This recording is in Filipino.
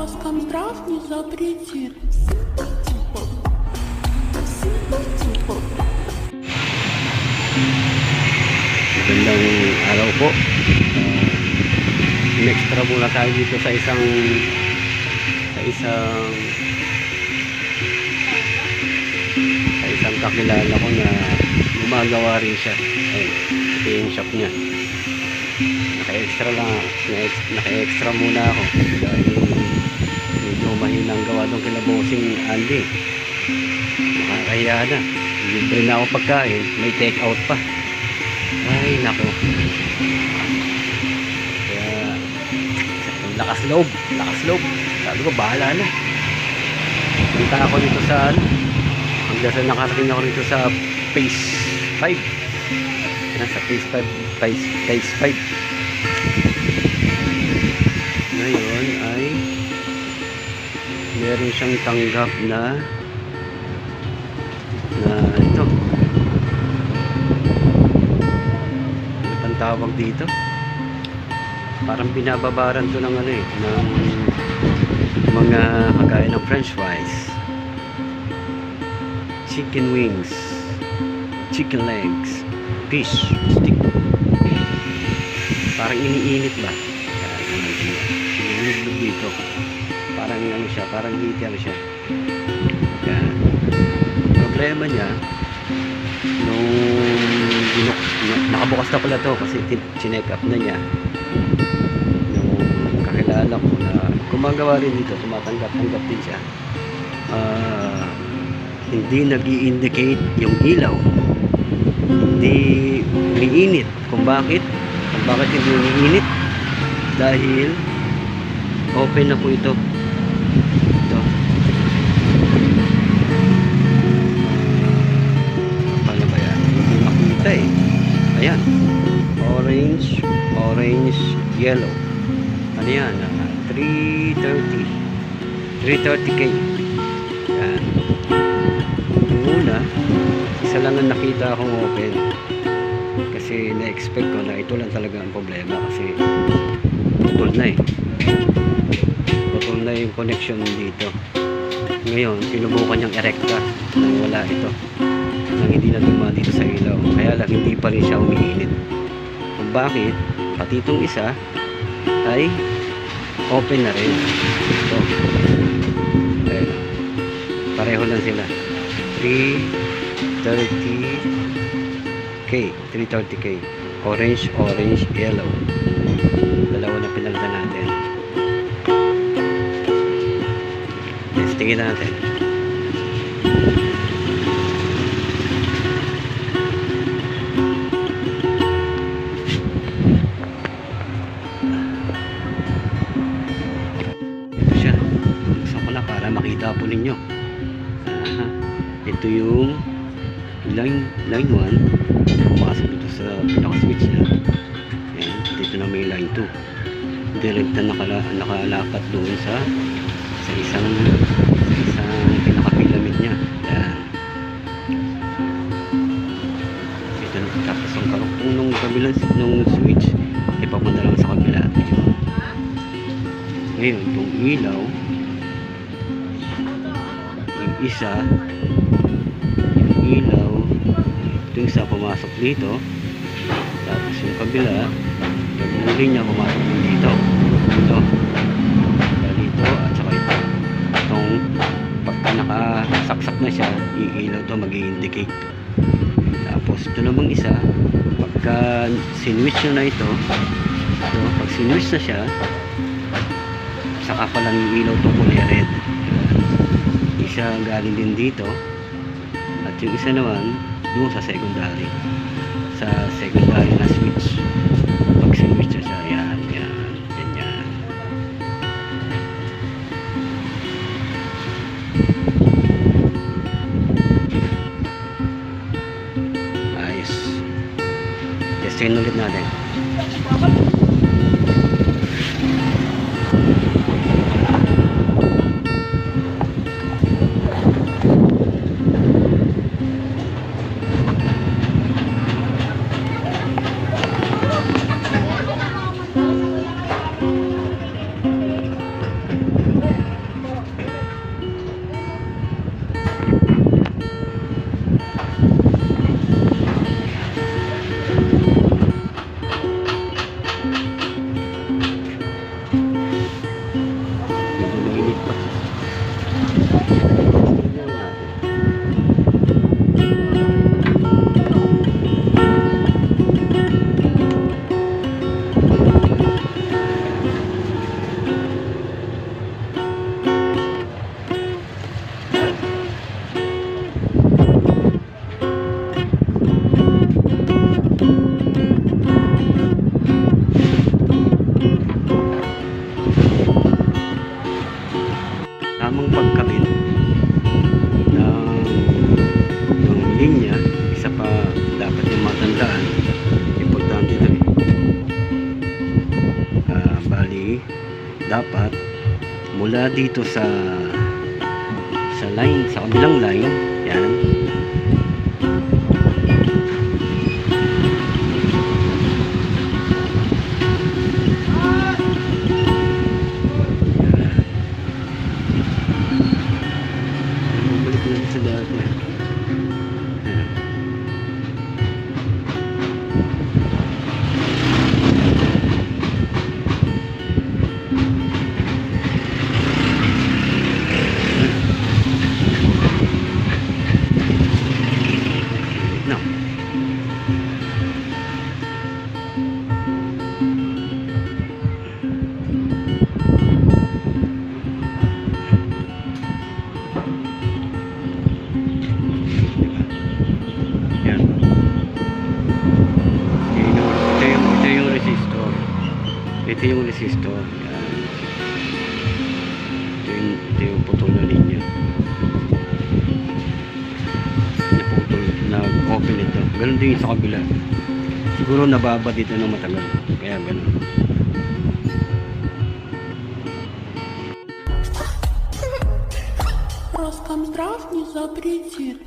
подросткам здрав не запретит. Magandang araw po. Extra muna tayo dito sa isang kakilala ko na gumagawa rin siya. Ayun, ito yung shop niya. Naka-extra muna ako dahil medyo mahina ang gawa doon kila Bossing Andy. Nakakahiya na. Libre na ako pagkain, may take out pa. Ay nako, kaya lakas loob sabi ko bahala na. Punta ako dito sa hanggang sa nakarating ako dito sa phase 5. Nasa phase 5 ngayon ay meron siyang tanggap na ito, tawag dito, parang binababaran to ng ng mga kagaya ng french fries, chicken wings, chicken legs, fish stick, parang iniinit ba, iniinit dito, parang siya, parang heater siya. Yan. Problema niya nung nakabukas na pala to kasi chinek up na niya yung kakilala ko na gumagawa rin dito, tumatanggap din siya. Hindi nag-i-indicate yung ilaw, hindi umiinit. Kung bakit hindi umiinit, dahil open na po ito. Ayan, orange yellow. Ano yan? 330k. Ayan. Yung una, isa lang ang nakita akong open kasi na-expect ko na ito lang talaga ang problema kasi putol na yung connection dito. Ngayon, sinubukan niyang erekta nang wala ito, nang hindi na dumaan dito sa ilaw, kaya lang hindi pa rin siya umiinit. Kung bakit, pati itong isa ay open na rin. So, ayun, pareho lang sila. 330k orange yellow, dalawa na pinalitan natin. Testingin natin. Makita po ninyo, ito yung line 1, pumasok ito sa pinaka switch niya. Ayan, dito na may line 2 direct na nakalapat doon sa isang pinaka filament niya. Ayan, ito na, tapos ang karugtong nung kabilang nung switch ay papunta lang sa kabila. Ngayon itong ilaw, isa, yung ilaw, yung isa pumasok dito, tapos yung kabila, yung linya pumasok dito, dito, at saka ito. Itong pagka nakasaksak na siya, yung ilaw to mag-i-indicate. Tapos ito namang isa, pagka sinwitch na ito, so pag sinwitch na siya, saka pa lang yung ilaw to kulay red. Isa galing din dito, at yung isa naman doon sa secondary na switch. Pag switch na siya, yan ayos. Testingin ulit natin. kasi dapat mula dito sa line, sa kabilang line, yan, balik na sa dati. Yan. No. Yan. Ito yung resistor. Ito yung resistor. Yan. Ito yung putol na linya. Naputol, nag-open ito. Ganun din sa kabila. Siguro nababa dito ng matagal. Kaya ganun. Роскомздрав не запретит.